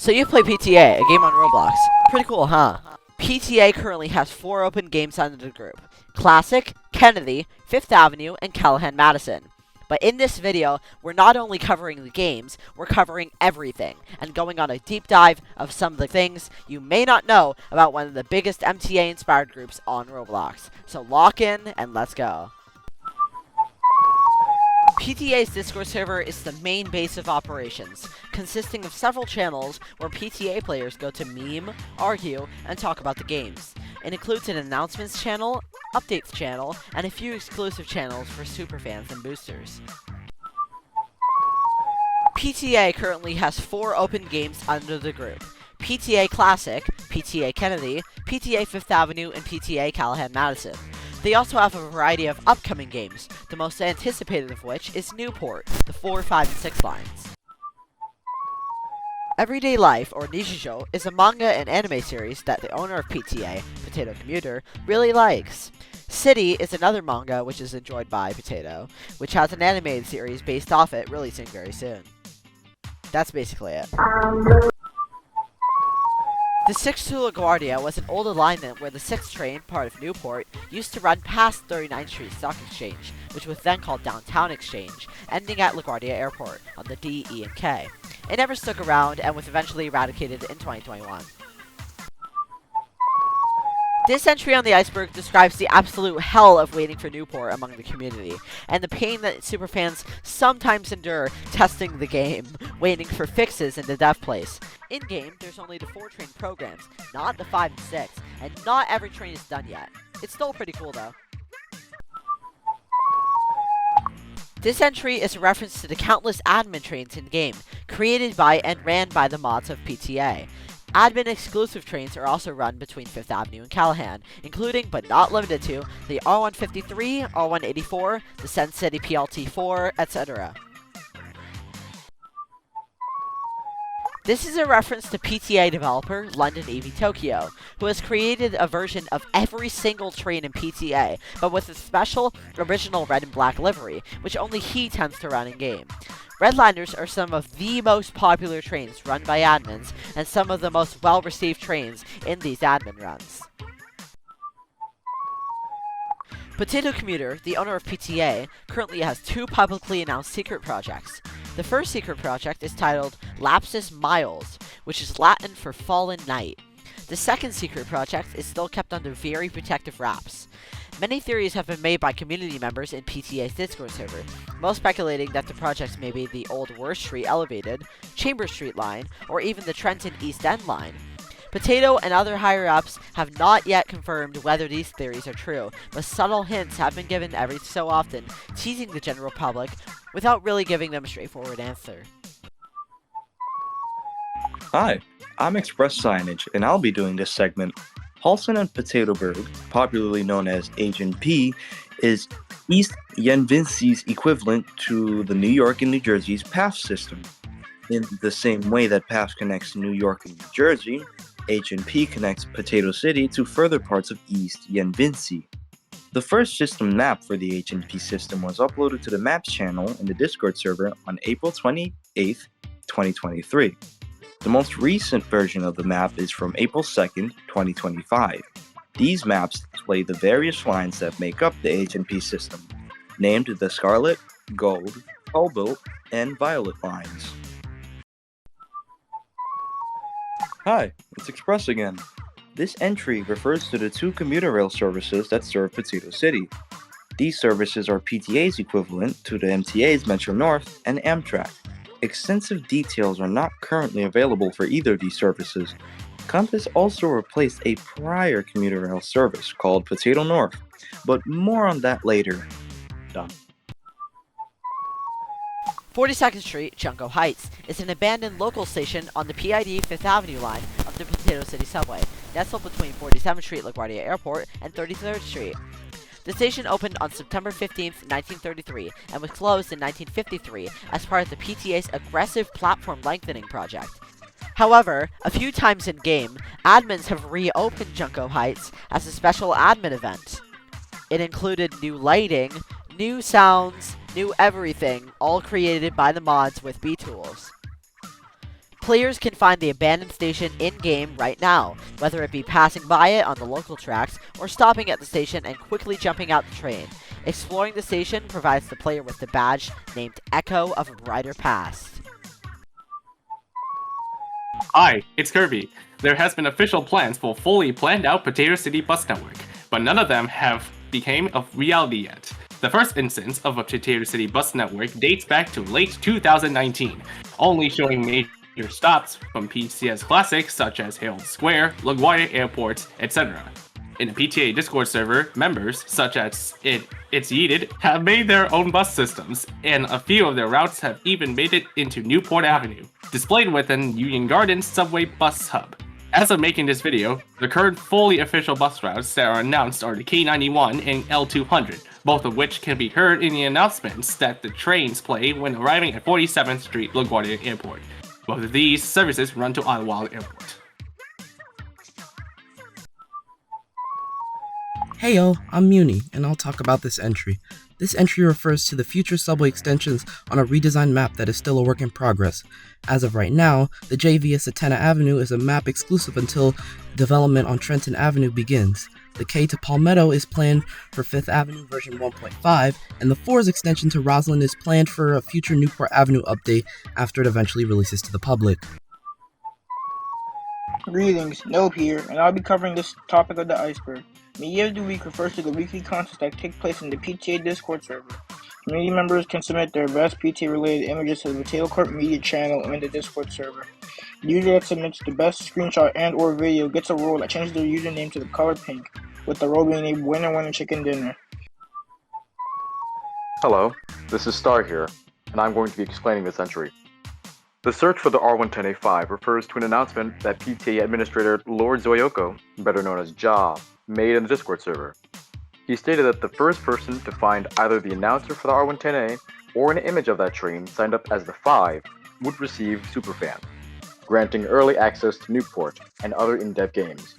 So you play PTA, a game on Roblox. Pretty cool, huh? PTA currently has 4 open games under the group. Classic, Kennedy, Fifth Avenue, and Callahan-Madison. But in this video, we're not only covering the games, we're covering everything, and going on a deep dive of some of the things you may not know about one of the biggest MTA-inspired groups on Roblox. So lock in, and let's go. PTA's Discord server is the main base of operations, consisting of several channels where PTA players go to meme, argue, and talk about the games. It includes an announcements channel, updates channel, and a few exclusive channels for superfans and boosters. PTA currently has 4 open games under the group: PTA Classic, PTA Kennedy, PTA Fifth Avenue, and PTA Callahan-Madison. They also have a variety of upcoming games, the most anticipated of which is Newport, the 4, 5, and 6 lines. Everyday Life, or Nijijo, is a manga and anime series that the owner of PTA, Potato Commuter, really likes. City is another manga which is enjoyed by Potato, which has an animated series based off it releasing very soon. That's basically it. The 6th to LaGuardia was an old alignment where the 6th train, part of Newport, used to run past 39th Street Stock Exchange, which was then called Downtown Exchange, ending at LaGuardia Airport on the D, E, and K. It never stuck around and was eventually eradicated in 2021. This entry on the iceberg describes the absolute hell of waiting for Newport among the community, and the pain that superfans sometimes endure testing the game, waiting for fixes in the dev place. In-game, there's only the 4 train programs, not the 5 and 6, and not every train is done yet. It's still pretty cool though. This entry is a reference to the countless admin trains in-game, created by and ran by the mods of PTA. Admin exclusive trains are also run between Fifth Avenue and Callahan, including but not limited to the R153, R184, the Sen City PLT4, etc. This is a reference to PTA developer London EV Tokyo, who has created a version of every single train in PTA, but with a special original red and black livery, which only he tends to run in-game. Redliners are some of the most popular trains run by admins, and some of the most well-received trains in these admin runs. Potato Commuter, the owner of PTA, currently has 2 publicly announced secret projects. The first secret project is titled Lapsus Miles, which is Latin for Fallen Knight. The second secret project is still kept under very protective wraps. Many theories have been made by community members in PTA's Discord server, most speculating that the projects may be the old Worth Street Elevated, Chambers Street line, or even the Trenton East End line. Potato and other higher-ups have not yet confirmed whether these theories are true, but subtle hints have been given every so often, teasing the general public without really giving them a straightforward answer. Hi, I'm xpresssignage, and I'll be doing this segment. Halston and Potatoberg, popularly known as Agent P, is East Yenvincy's equivalent to the New York and New Jersey's PAF system. In the same way that PAF connects New York and New Jersey, H&P connects Potato City to further parts of East Yenvincy. The first system map for the H&P system was uploaded to the Maps channel in the Discord server on April 28, 2023. The most recent version of the map is from April 2nd, 2025. These maps display the various lines that make up the H&P system, named the Scarlet, Gold, Cobalt, and Violet lines. Hi, it's Express again. This entry refers to the 2 commuter rail services that serve Potato City. These services are PTA's equivalent to the MTA's Metro North and Amtrak. Extensive details are not currently available for either of these services. Compass also replaced a prior commuter rail service called Potato North, but more on that later. Done. 42nd Street, Junko Heights, is an abandoned local station on the PID Fifth Avenue line of the Potato City subway, nestled between 47th Street LaGuardia Airport and 33rd Street. The station opened on September 15, 1933, and was closed in 1953 as part of the PTA's aggressive platform lengthening project. However, a few times in-game, admins have reopened Junko Heights as a special admin event. It included new lighting, new sounds, new everything, all created by the mods with B-Tools. Players can find the abandoned station in-game right now, whether it be passing by it on the local tracks or stopping at the station and quickly jumping out the train. Exploring the station provides the player with the badge named Echo of a Brighter Past. Hi, it's Kirby. There has been official plans for fully planned out Potato City bus network, but none of them have become a reality yet. The first instance of a Potato City bus network dates back to late 2019, only showing major stops from PCS classics such as Herald Square, LaGuardia Airport, etc. In the PTA Discord server, members, such as It's Yeeted, have made their own bus systems, and a few of their routes have even made it into Newport Avenue, displayed within Union Gardens subway bus hub. As of making this video, the current fully official bus routes that are announced are the K91 and L200, both of which can be heard in the announcements that the trains play when arriving at 47th Street LaGuardia Airport. Both of these services run to Ottawa Airport. Heyo, I'm Muni, and I'll talk about this entry. This entry refers to the future subway extensions on a redesigned map that is still a work in progress. As of right now, the J via Satana Avenue is a map exclusive until development on Trenton Avenue begins. The K to Palmetto is planned for 5th Avenue version 1.5, and the 4's extension to Roslyn is planned for a future Newport Avenue update after it eventually releases to the public. Greetings, Nope here, and I'll be covering this topic of the iceberg. Media of the Week refers to the weekly contests that take place in the PTA Discord server. Community members can submit their best PTA-related images to the Potato Corp Media channel in the Discord server. The user that submits the best screenshot and or video gets a roll that changes their username to the color pink, with the roll being named Winner Chicken Dinner. Hello, this is Star here, and I'm going to be explaining this entry. The search for the R110A5 refers to an announcement that PTA Administrator Lord Zoyoko, better known as Ja, made in the Discord server. He stated that the first person to find either the announcer for the R110A or an image of that train signed up as the 5 would receive Superfan, granting early access to Newport and other in-depth games.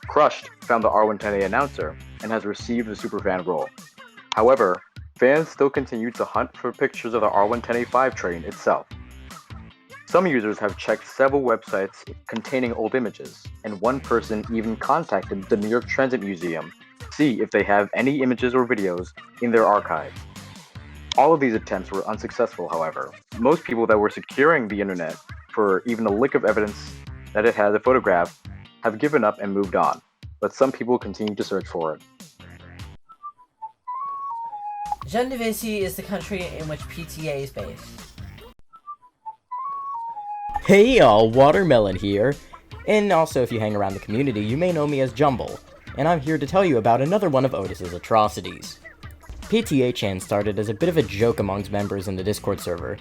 Crushed found the R110A announcer and has received the Superfan role. However, fans still continue to hunt for pictures of the R110A5 train itself. Some users have checked several websites containing old images, and one person even contacted the New York Transit Museum to see if they have any images or videos in their archive. All of these attempts were unsuccessful, however. Most people that were securing the internet for even a lick of evidence that it had a photograph have given up and moved on, but some people continue to search for it. Genevieve is the country in which PTA is based. Hey y'all, Watermelon here, and also if you hang around the community, you may know me as Jumble, and I'm here to tell you about another one of Otis's atrocities. PTA-chan started as a bit of a joke amongst members in the Discord server.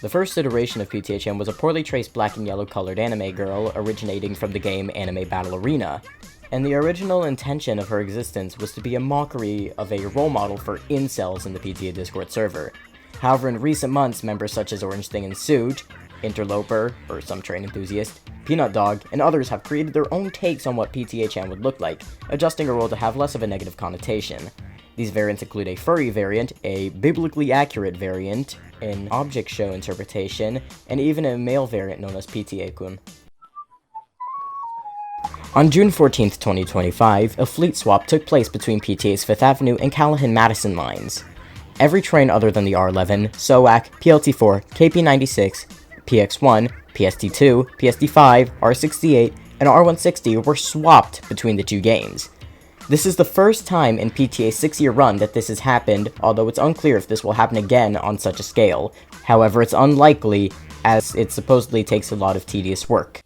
The first iteration of PTA-chan was a poorly traced black and yellow colored anime girl originating from the game Anime Battle Arena, and the original intention of her existence was to be a mockery of a role model for incels in the PTA Discord server. However, in recent months, members such as Orange Thing and Suge, Interloper, or some train enthusiast, Peanut Dog, and others have created their own takes on what PTA-chan would look like, adjusting her role to have less of a negative connotation. These variants include a furry variant, a biblically accurate variant, an object show interpretation, and even a male variant known as PTA-kun. On June 14th, 2025, a fleet swap took place between PTA's 5th Avenue and Callahan-Madison lines. Every train other than the R11, SOAC, PLT4, KP96, PX1, PST2, PST5, R68, and R160 were swapped between the two games. This is the first time in PTA's 6-year run that this has happened, although it's unclear if this will happen again on such a scale. However, it's unlikely, as it supposedly takes a lot of tedious work.